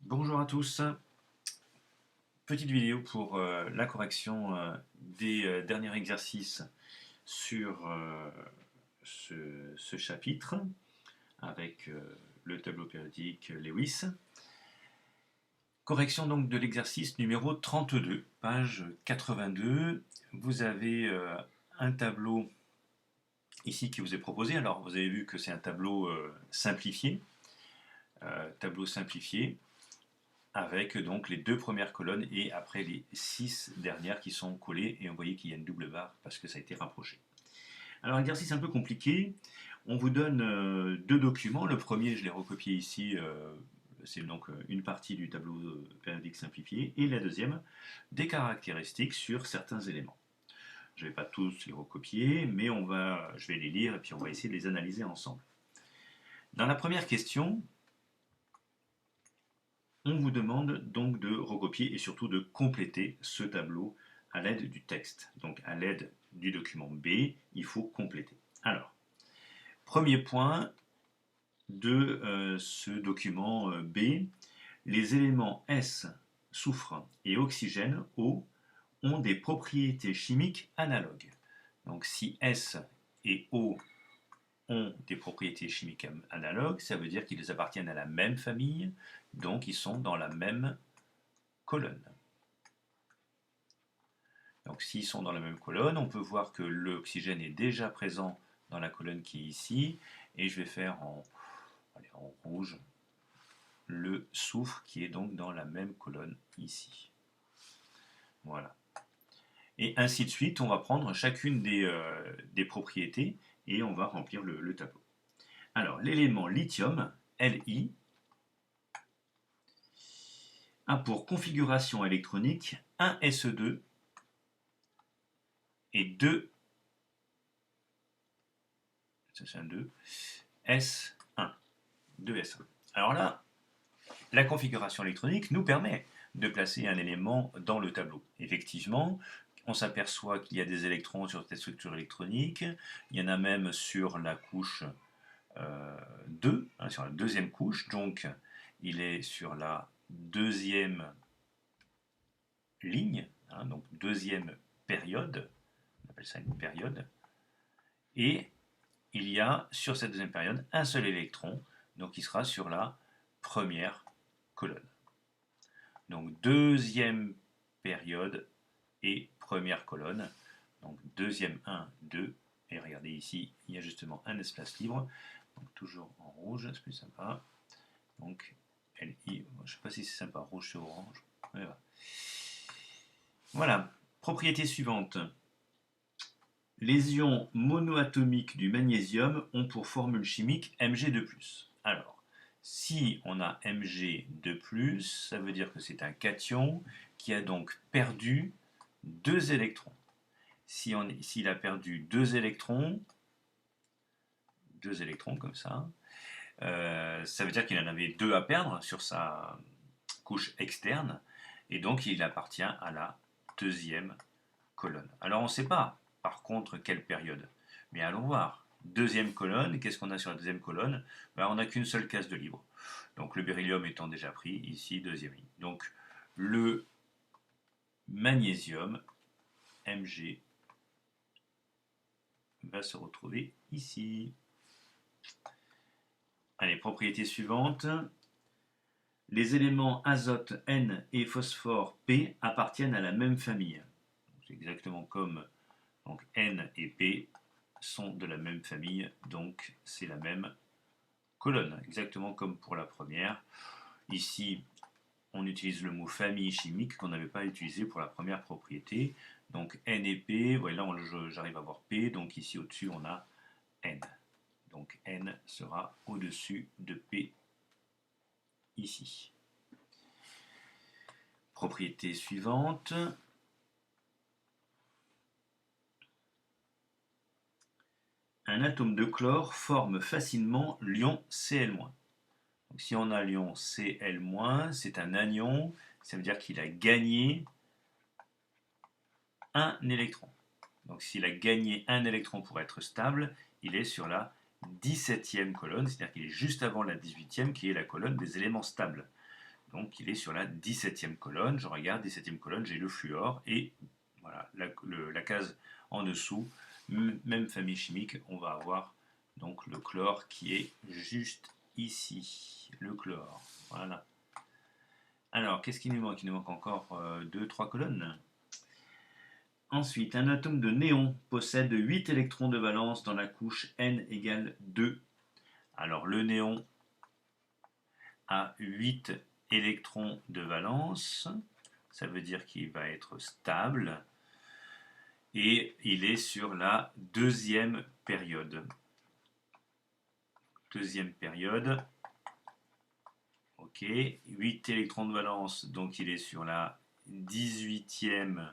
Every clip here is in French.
Bonjour à tous, petite vidéo pour la correction des derniers exercices sur ce chapitre avec le tableau périodique Lewis. Correction donc de l'exercice numéro 32, page 82. Vous avez un tableau ici qui vous est proposé. Alors vous avez vu que c'est un tableau simplifié, avec donc les deux premières colonnes et après les 6 dernières qui sont collées, et on voyait qu'il y a une double barre parce que ça a été rapproché. Alors exercice un peu compliqué, on vous donne deux documents. Le premier, je l'ai recopié ici, c'est donc une partie du tableau périodique simplifié, et la deuxième, des caractéristiques sur certains éléments. Je ne vais pas tous les recopier, mais je vais les lire et puis on va essayer de les analyser ensemble. Dans la première question, on vous demande donc de recopier et surtout de compléter ce tableau à l'aide du texte. Donc à l'aide du document B, il faut compléter. Alors, premier point de ce document B, les éléments S, soufre et oxygène, O, ont des propriétés chimiques analogues. Donc si S et O ont des propriétés chimiques analogues, ça veut dire qu'ils appartiennent à la même famille, donc ils sont dans la même colonne. Donc s'ils sont dans la même colonne, on peut voir que l'oxygène est déjà présent dans la colonne qui est ici, et je vais faire en rouge le soufre qui est donc dans la même colonne ici. Voilà. Et ainsi de suite, on va prendre chacune des propriétés et on va remplir le tableau. Alors, l'élément lithium, Li, a pour configuration électronique un SE2 et 2 S1. 2 S1. Alors là, la configuration électronique nous permet de placer un élément dans le tableau. Effectivement, on s'aperçoit qu'il y a des électrons sur cette structure électronique, il y en a même sur la couche 2, sur la deuxième couche, donc il est sur la deuxième ligne, donc deuxième période, on appelle ça une période, et il y a sur cette deuxième période un seul électron, donc il sera sur la première colonne. Donc deuxième période et première colonne, donc deuxième 1, 2, et regardez ici, il y a justement un espace libre, donc toujours en rouge, c'est plus sympa. Donc LI, je ne sais pas si c'est sympa, rouge sur orange. Voilà, propriété suivante. Les ions monoatomiques du magnésium ont pour formule chimique Mg2+. Alors, si on a Mg2+, ça veut dire que c'est un cation qui a donc perdu 2 électrons. S'il a perdu 2 électrons comme ça, ça veut dire qu'il en avait 2 à perdre sur sa couche externe, et donc il appartient à la deuxième colonne. Alors on ne sait pas, par contre, quelle période. Mais allons voir. Deuxième colonne, qu'est-ce qu'on a sur la deuxième colonne? On n'a qu'une seule case de libre. Donc le beryllium étant déjà pris, ici, deuxième ligne. Donc le magnésium, Mg, va se retrouver ici. Allez, propriété suivante. Les éléments azote N et phosphore P appartiennent à la même famille. C'est exactement comme donc N et P sont de la même famille, donc c'est la même colonne, exactement comme pour la première. Ici, on utilise le mot famille chimique qu'on n'avait pas utilisé pour la première propriété. Donc N et P, voilà, j'arrive à voir P, donc ici au-dessus on a N. Donc N sera au-dessus de P ici. Propriété suivante. Un atome de chlore forme facilement l'ion Cl-. Donc, si on a l'ion Cl-, c'est un anion, ça veut dire qu'il a gagné un électron. Donc s'il a gagné un électron pour être stable, il est sur la 17e colonne, c'est-à-dire qu'il est juste avant la 18e qui est la colonne des éléments stables. Donc il est sur la 17e colonne. Je regarde, 17e colonne, j'ai le fluor. Et voilà, la case en dessous, même famille chimique, on va avoir donc le chlore qui est juste ici. Le chlore. Voilà. Alors, qu'est-ce qu'il nous manque? Il nous manque encore 2-3 colonnes. Ensuite, un atome de néon possède 8 électrons de valence dans la couche n égale 2. Alors, le néon a 8 électrons de valence. Ça veut dire qu'il va être stable. Et il est sur la deuxième période. Deuxième période. Ok. 8 électrons de valence, donc il est sur la 18e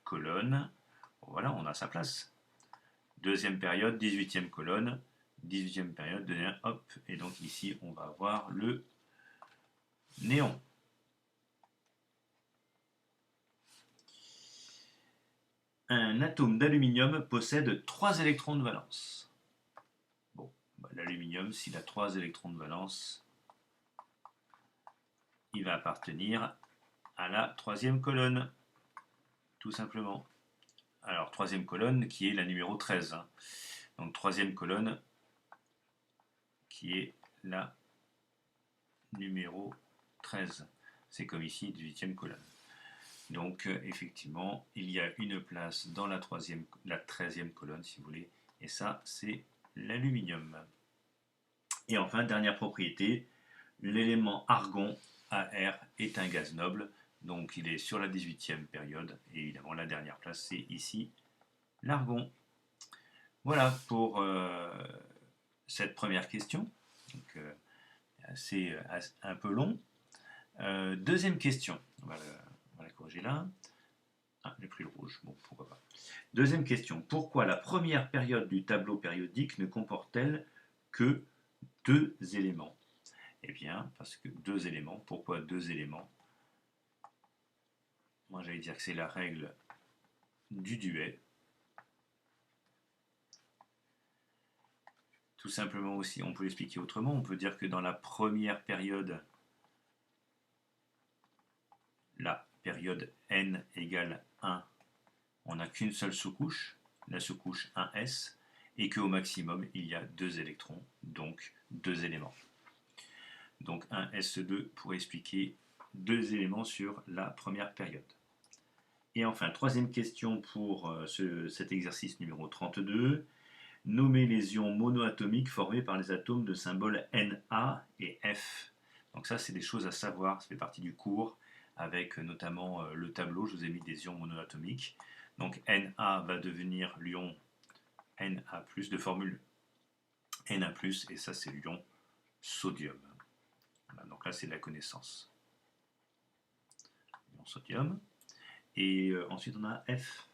colonne. Voilà, on a sa place. Deuxième période, 18e colonne. 18e période, hop. Et donc ici, on va avoir le néon. Un atome d'aluminium possède 3 électrons de valence. Bon, bah, l'aluminium, s'il a 3 électrons de valence, il va appartenir à la troisième colonne, tout simplement. Alors, troisième colonne qui est la numéro 13. Hein. Donc, troisième colonne qui est la numéro 13. C'est comme ici, 18e colonne. Donc, effectivement, il y a une place dans la 13e colonne, si vous voulez. Et ça, c'est l'aluminium. Et enfin, dernière propriété, l'élément argon, Ar, est un gaz noble. Donc, il est sur la 18e période. Et évidemment, la dernière place, c'est ici, l'argon. Voilà pour cette première question. Donc, c'est un peu long. Deuxième question. On va la corriger là. Ah, j'ai pris le rouge. Bon, pourquoi pas. Deuxième question. Pourquoi la première période du tableau périodique ne comporte-t-elle que 2 éléments? Eh bien, parce que 2 éléments. Pourquoi 2 éléments? Moi, j'allais dire que c'est la règle du duet. Tout simplement aussi, on peut l'expliquer autrement. On peut dire que dans la première période, la période n égale 1, on n'a qu'une seule sous-couche, la sous-couche 1s, et qu'au maximum, il y a 2 électrons, donc 2 éléments. Donc 1s2 pour expliquer 2 éléments sur la première période. Et enfin, troisième question pour cet exercice numéro 32. Nommer les ions monoatomiques formés par les atomes de symbole Na et F. Donc ça, c'est des choses à savoir, ça fait partie du cours, avec notamment le tableau, je vous ai mis des ions monoatomiques. Donc Na va devenir l'ion Na+, de formule Na+, et ça c'est l'ion sodium. Voilà, donc là c'est de la connaissance. L'ion sodium. Et ensuite on a F.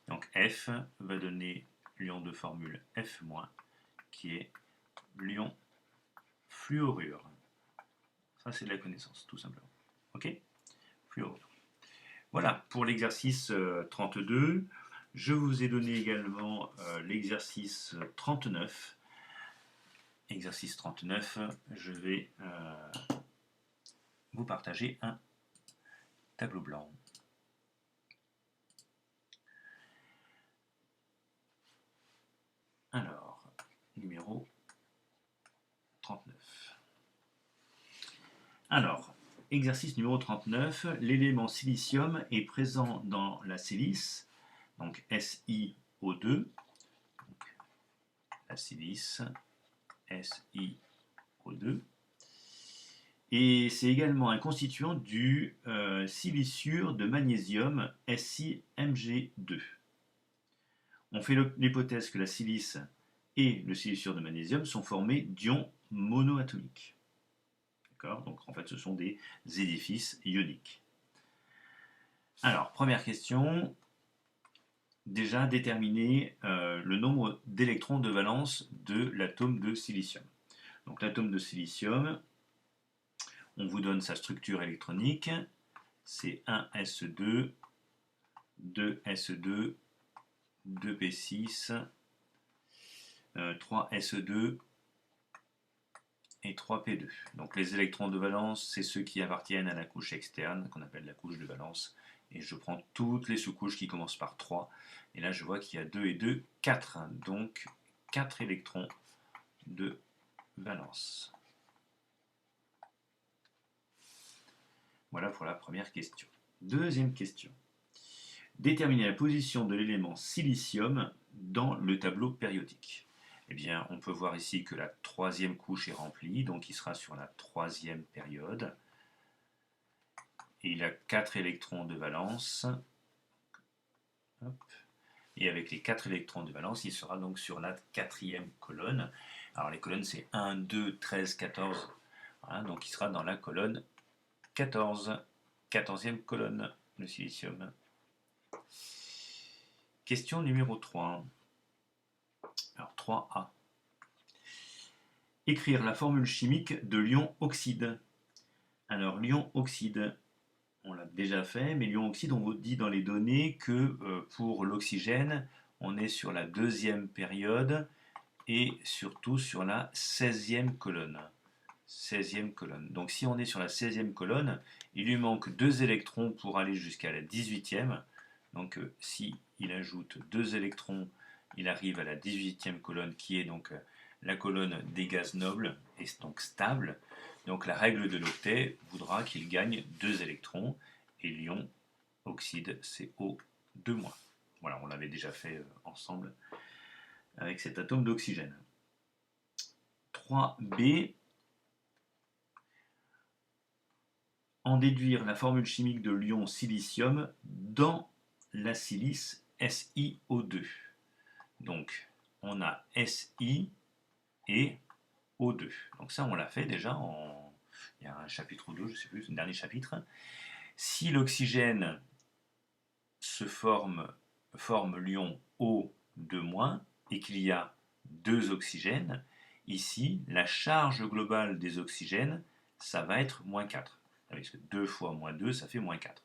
Donc F va donner l'ion de formule F-, qui est l'ion fluorure. Ça, c'est de la connaissance, tout simplement. Ok? Fluorure. Voilà, pour l'exercice 32. Je vous ai donné également l'exercice 39. Exercice 39, je vais vous partager un tableau blanc. Alors, numéro 39. Alors, exercice numéro 39, l'élément silicium est présent dans la silice, donc SiO2, donc la silice, SiO2, et c'est également un constituant du silicure de magnésium SiMg2. On fait l'hypothèse que la silice et le silicure de magnésium sont formés d'ions monoatomiques. Donc en fait ce sont des édifices ioniques. Alors, première question, déjà déterminer le nombre d'électrons de valence de l'atome de silicium. Donc l'atome de silicium, on vous donne sa structure électronique, c'est 1s2, 2s2, 2p6, 3s2 et 3p2. Donc les électrons de valence, c'est ceux qui appartiennent à la couche externe, qu'on appelle la couche de valence. Et je prends toutes les sous-couches qui commencent par 3. Et là, je vois qu'il y a 2 et 2, 4. Donc 4 électrons de valence. Voilà pour la première question. Deuxième question. Déterminer la position de l'élément silicium dans le tableau périodique. Eh bien, on peut voir ici que la troisième couche est remplie, donc il sera sur la troisième période. Et il a 4 électrons de valence. Hop. Et avec les 4 électrons de valence, il sera donc sur la quatrième colonne. Alors les colonnes, c'est 1, 2, 13, 14. Voilà, donc il sera dans la colonne 14. 14e colonne, le silicium. Question numéro 3. Alors 3A. Écrire la formule chimique de l'ion oxyde. Alors l'ion oxyde, on l'a déjà fait, mais l'ion oxyde, on vous dit dans les données que pour l'oxygène, on est sur la deuxième période et surtout sur la 16e colonne. 16e colonne. Donc si on est sur la 16e colonne, il lui manque 2 électrons pour aller jusqu'à la 18e. Donc si il ajoute 2 électrons, il arrive à la 18e colonne qui est donc la colonne des gaz nobles et donc stable. Donc la règle de l'octet voudra qu'il gagne 2 électrons et l'ion oxyde CO2-. Voilà, on l'avait déjà fait ensemble avec cet atome d'oxygène. 3B. En déduire la formule chimique de l'ion silicium dans la silice SiO2. Donc, on a Si et O2. Donc ça, on l'a fait déjà il y a un chapitre ou deux, je ne sais plus, le dernier chapitre. Si l'oxygène forme l'ion O2- et qu'il y a 2 oxygènes, ici, la charge globale des oxygènes, ça va être -4. Parce que 2 fois -2, ça fait -4.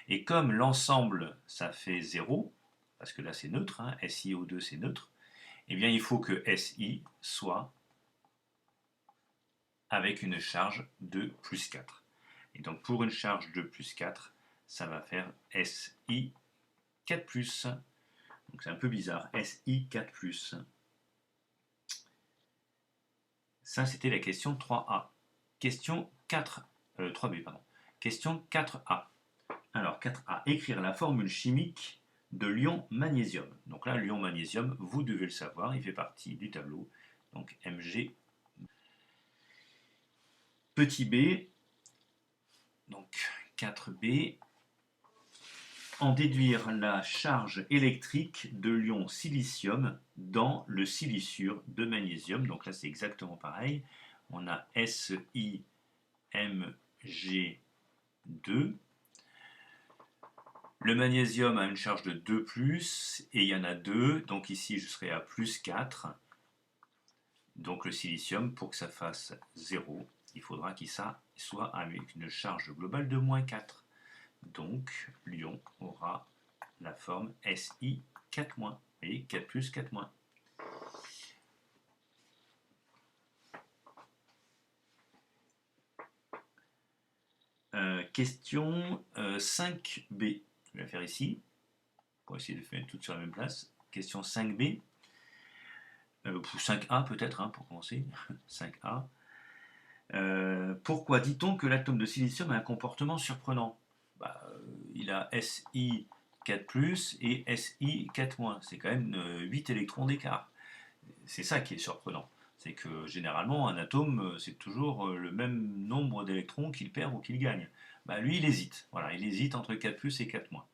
Et comme l'ensemble, ça fait 0, parce que là c'est neutre, hein, SiO2 c'est neutre, eh bien il faut que Si soit avec une charge de +4. Et donc pour une charge de +4, ça va faire Si 4+. Donc c'est un peu bizarre, Si 4+. Ça c'était la question 3A. Question 3B, pardon. Question 4A. Alors 4A, écrire la formule chimique de l'ion magnésium. Donc là, l'ion magnésium, vous devez le savoir, il fait partie du tableau. Donc Mg. Petit b, donc 4B, en déduire la charge électrique de l'ion silicium dans le silicure de magnésium. Donc là, c'est exactement pareil. On a SiMg2. Le magnésium a une charge de 2+, et il y en a 2, donc ici je serai à +4. Donc le silicium, pour que ça fasse 0, il faudra qu'il soit avec une charge globale de -4. Donc l'ion aura la forme Si4-. Vous voyez, 4+, 4-. Question 5B. Je vais la faire ici, pour essayer de faire toutes sur la même place. Question 5B. 5A peut-être, hein, pour commencer. 5A. Pourquoi dit-on que l'atome de silicium a un comportement surprenant? Il a Si4+, et Si4-. C'est quand même 8 électrons d'écart. C'est ça qui est surprenant. C'est que généralement, un atome, c'est toujours le même nombre d'électrons qu'il perd ou qu'il gagne. Lui, il hésite. Voilà, il hésite entre 4+, et 4-.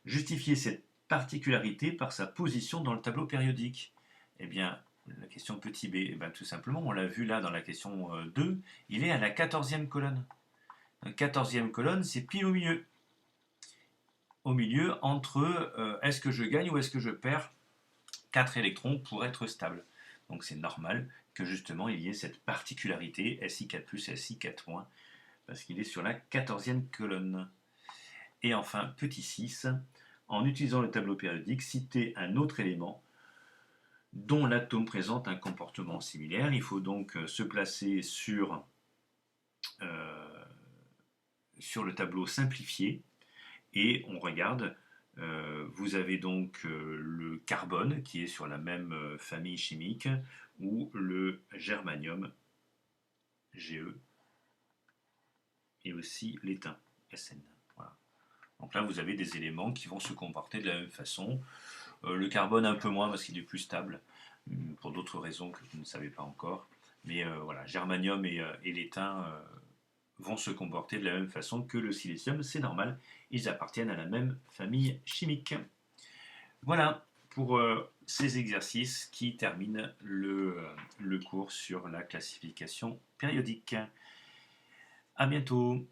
Justifier cette particularité par sa position dans le tableau périodique. Eh bien, la question petit b, tout simplement, on l'a vu là dans la question 2, il est à la 14e colonne. La 14e colonne, c'est pile au milieu. Au milieu, entre est-ce que je gagne ou est-ce que je perds 4 électrons pour être stable. Donc c'est normal que justement il y ait cette particularité Si4+, Si4-, parce qu'il est sur la 14e colonne. Et enfin, petit 6, en utilisant le tableau périodique, citer un autre élément dont l'atome présente un comportement similaire. Il faut donc se placer euh, sur le tableau simplifié et on regarde. Vous avez donc le carbone qui est sur la même famille chimique ou le germanium Ge et aussi l'étain Sn. Voilà. Donc là, vous avez des éléments qui vont se comporter de la même façon. Le carbone un peu moins parce qu'il est plus stable, pour d'autres raisons que vous ne savez pas encore. Mais voilà, germanium et l'étain vont se comporter de la même façon que le silicium, c'est normal, ils appartiennent à la même famille chimique. Voilà pour ces exercices qui terminent le cours sur la classification périodique. À bientôt.